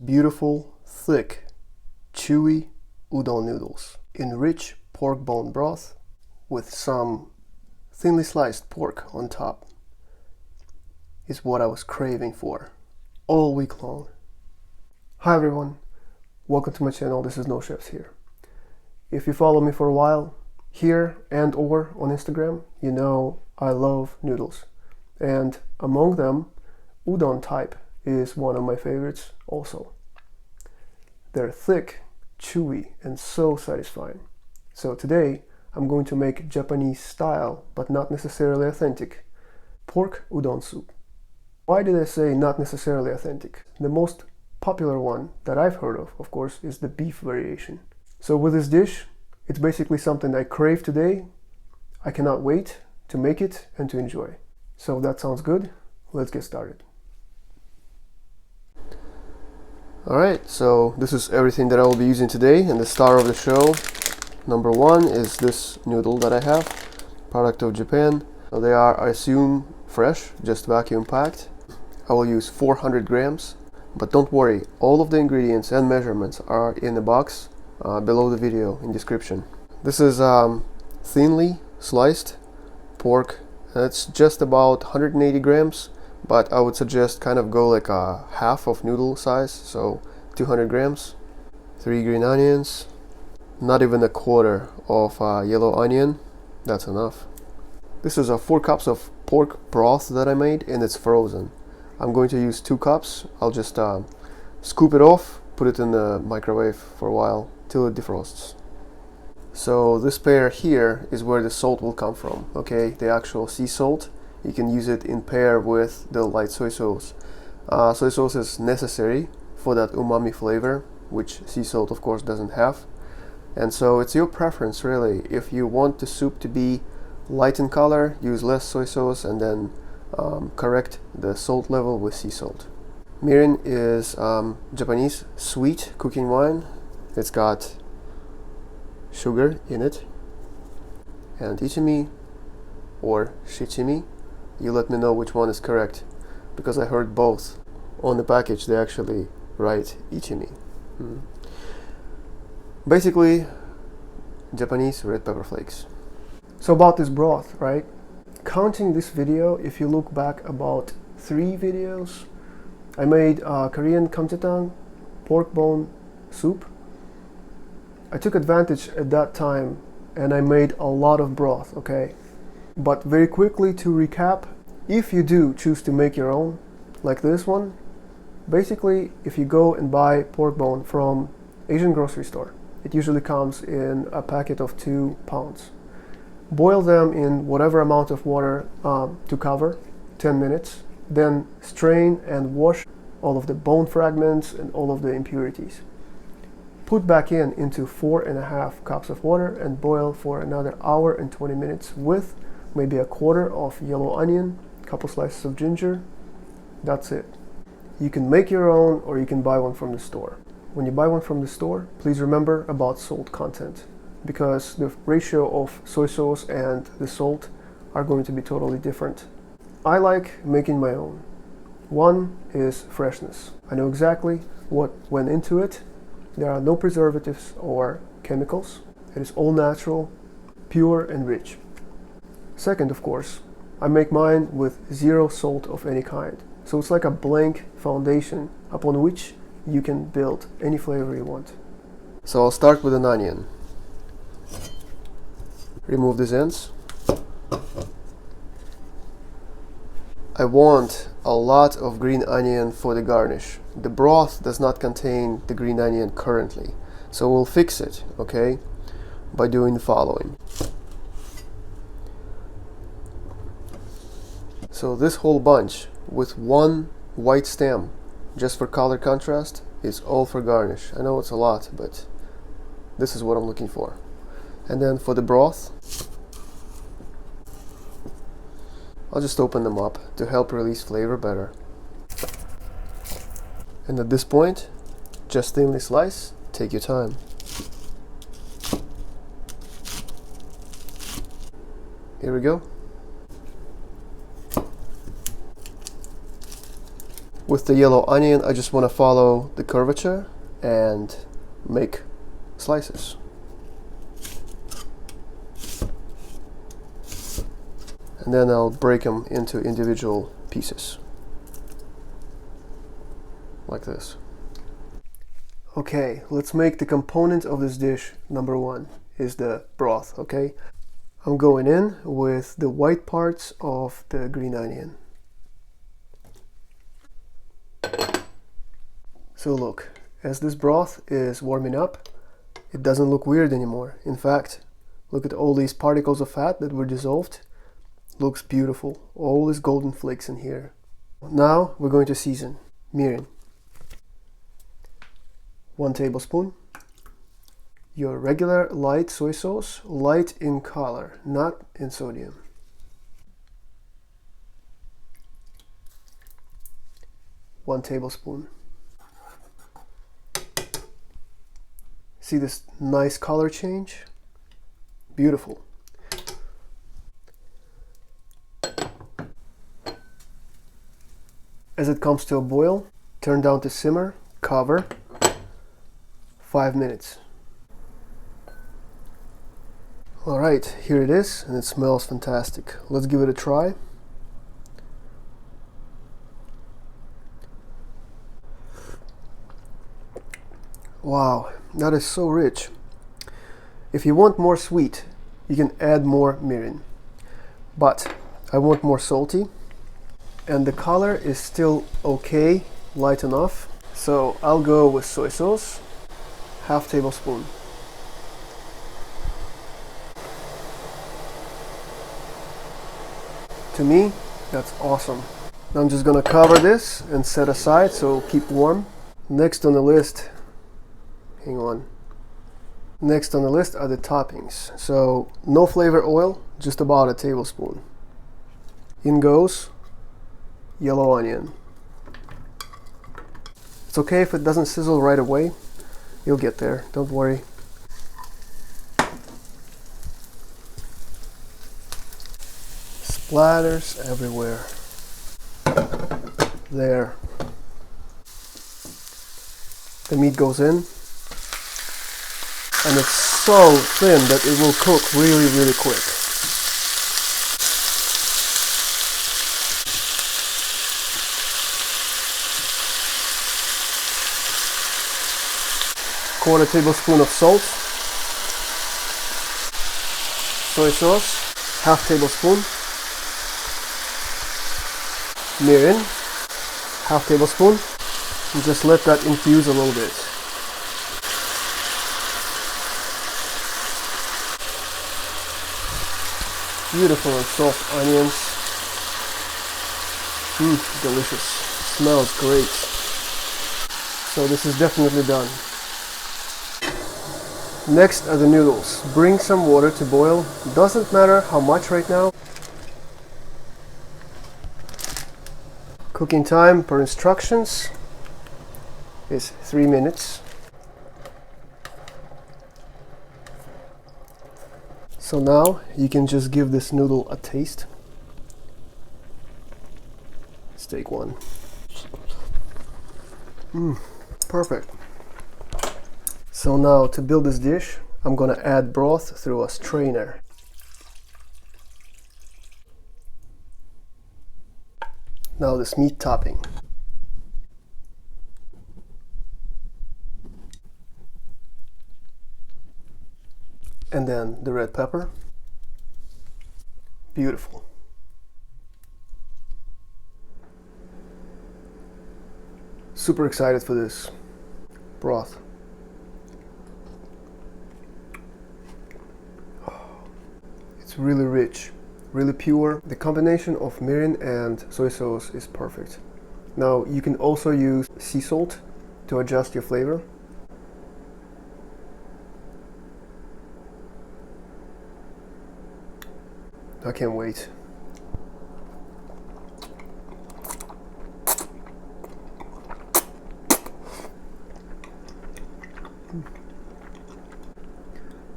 Beautiful, thick, chewy udon noodles in rich pork bone broth with some thinly sliced pork on top is what I was craving for all week long. Hi everyone, welcome to my channel. This is No Chefs here. If you follow me for a while here and or on Instagram, you know I love noodles, and among them udon type is one of my favorites also. They're thick, chewy, and so satisfying. So today I'm going to make Japanese style, but not necessarily authentic, pork udon soup. Why did I say not necessarily authentic? The most popular one that I've heard of course, is the beef variation. So with this dish, it's basically something I crave today. I cannot wait to make it and to enjoy. So if that sounds good, let's get started. Alright, so this is everything that I will be using today, and the star of the show, number one, is this noodle that I have, product of Japan. So they are, I assume, fresh, just vacuum packed. I will use 400 grams, but don't worry, all of the ingredients and measurements are in the box below the video in description. This is thinly sliced pork. It's just about 180 grams. But I would suggest kind of go like a half of noodle size, so 200 grams, 3 green onions, not even a quarter of yellow onion, that's enough. This is 4 cups of pork broth that I made, and it's frozen. I'm going to use 2 cups. I'll just scoop it off, put it in the microwave for a while till it defrosts. So this pair here is where the salt will come from, okay, the actual sea salt. You can use it in pair with the light soy sauce. Soy sauce is necessary for that umami flavor, which sea salt of course doesn't have. And so it's your preference really. If you want the soup to be light in color, use less soy sauce and then correct the salt level with sea salt. Mirin is Japanese sweet cooking wine. It's got sugar in it. And ichimi or shichimi, you let me know which one is correct, because I heard both. On the package they actually write ichimi. Basically Japanese red pepper flakes. So about this broth, right? Counting this video, if you look back about 3 videos, I made Korean kamjatang pork bone soup. I took advantage at that time and I made a lot of broth, okay? But very quickly to recap, if you do choose to make your own, like this one, basically if you go and buy pork bone from Asian grocery store, it usually comes in a packet of 2 pounds. Boil them in whatever amount of water to cover, 10 minutes, then strain and wash all of the bone fragments and all of the impurities. Put back into 4.5 cups of water and boil for another hour and 20 minutes with maybe a quarter of yellow onion, couple slices of ginger. That's it. You can make your own or you can buy one from the store. When you buy one from the store, please remember about salt content, because the ratio of soy sauce and the salt are going to be totally different. I like making my own. One is freshness. I know exactly what went into it. There are no preservatives or chemicals. It is all natural, pure and rich. Second, of course, I make mine with 0 salt of any kind. So it's like a blank foundation upon which you can build any flavor you want. So I'll start with an onion. Remove these ends. I want a lot of green onion for the garnish. The broth does not contain the green onion currently. So we'll fix it, okay, by doing the following. So this whole bunch with 1 white stem, just for color contrast, is all for garnish. I know it's a lot, but this is what I'm looking for. And then for the broth, I'll just open them up to help release flavor better. And at this point, just thinly slice, take your time. Here we go. With the yellow onion, I just want to follow the curvature and make slices. And then I'll break them into individual pieces. Like this. Okay, let's make the component of this dish. Number one is the broth, okay? I'm going in with the white parts of the green onion. So look, as this broth is warming up, it doesn't look weird anymore. In fact, look at all these particles of fat that were dissolved. Looks beautiful. All these golden flakes in here. Now we're going to season. Mirin. 1 tablespoon. Your regular light soy sauce, light in color, not in sodium. 1 tablespoon. See this nice color change? Beautiful. As it comes to a boil, turn down to simmer, cover, 5 minutes. Alright, here it is, and it smells fantastic. Let's give it a try. Wow, that is so rich. If you want more sweet, you can add more mirin. But I want more salty. And the color is still okay, light enough. So I'll go with soy sauce, 1/2 tablespoon. To me, that's awesome. Now I'm just gonna cover this and set aside so it'll keep warm. Next on the list, Next on the list are the toppings. So no flavor oil, just about 1 tablespoon. In goes yellow onion. It's okay if it doesn't sizzle right away. You'll get there, don't worry. Splatters everywhere. There. The meat goes in. And it's so thin that it will cook really, really quick. Quarter tablespoon of salt, soy sauce, 1/2 tablespoon, mirin, 1/2 tablespoon, and just let that infuse a little bit. Beautiful and soft onions. Delicious. Smells great. So this is definitely done. Next are the noodles. Bring some water to boil. Doesn't matter how much right now. Cooking time per instructions is 3 minutes. So now you can just give this noodle a taste. Let's take one. Perfect. So now to build this dish, I'm gonna add broth through a strainer. Now this meat topping. And then the red pepper. Beautiful. Super excited for this broth. It's really rich, really pure. The combination of mirin and soy sauce is perfect. Now you can also use sea salt to adjust your flavor. I can't wait.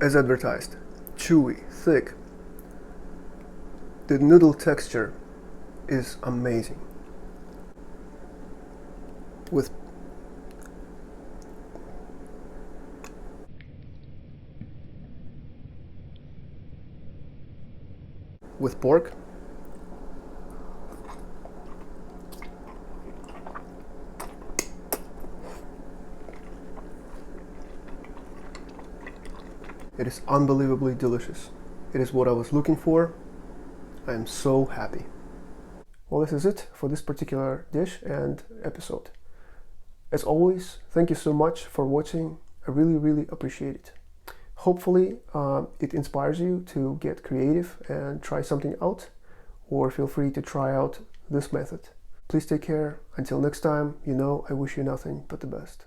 As advertised, chewy, thick. The noodle texture is amazing. with pork. It is unbelievably delicious. It is what I was looking for. I am so happy. Well, this is it for this particular dish and episode. As always, thank you so much for watching. I really appreciate it. Hopefully it inspires you to get creative and try something out, or feel free to try out this method. Please take care. Until next time, I wish you nothing but the best.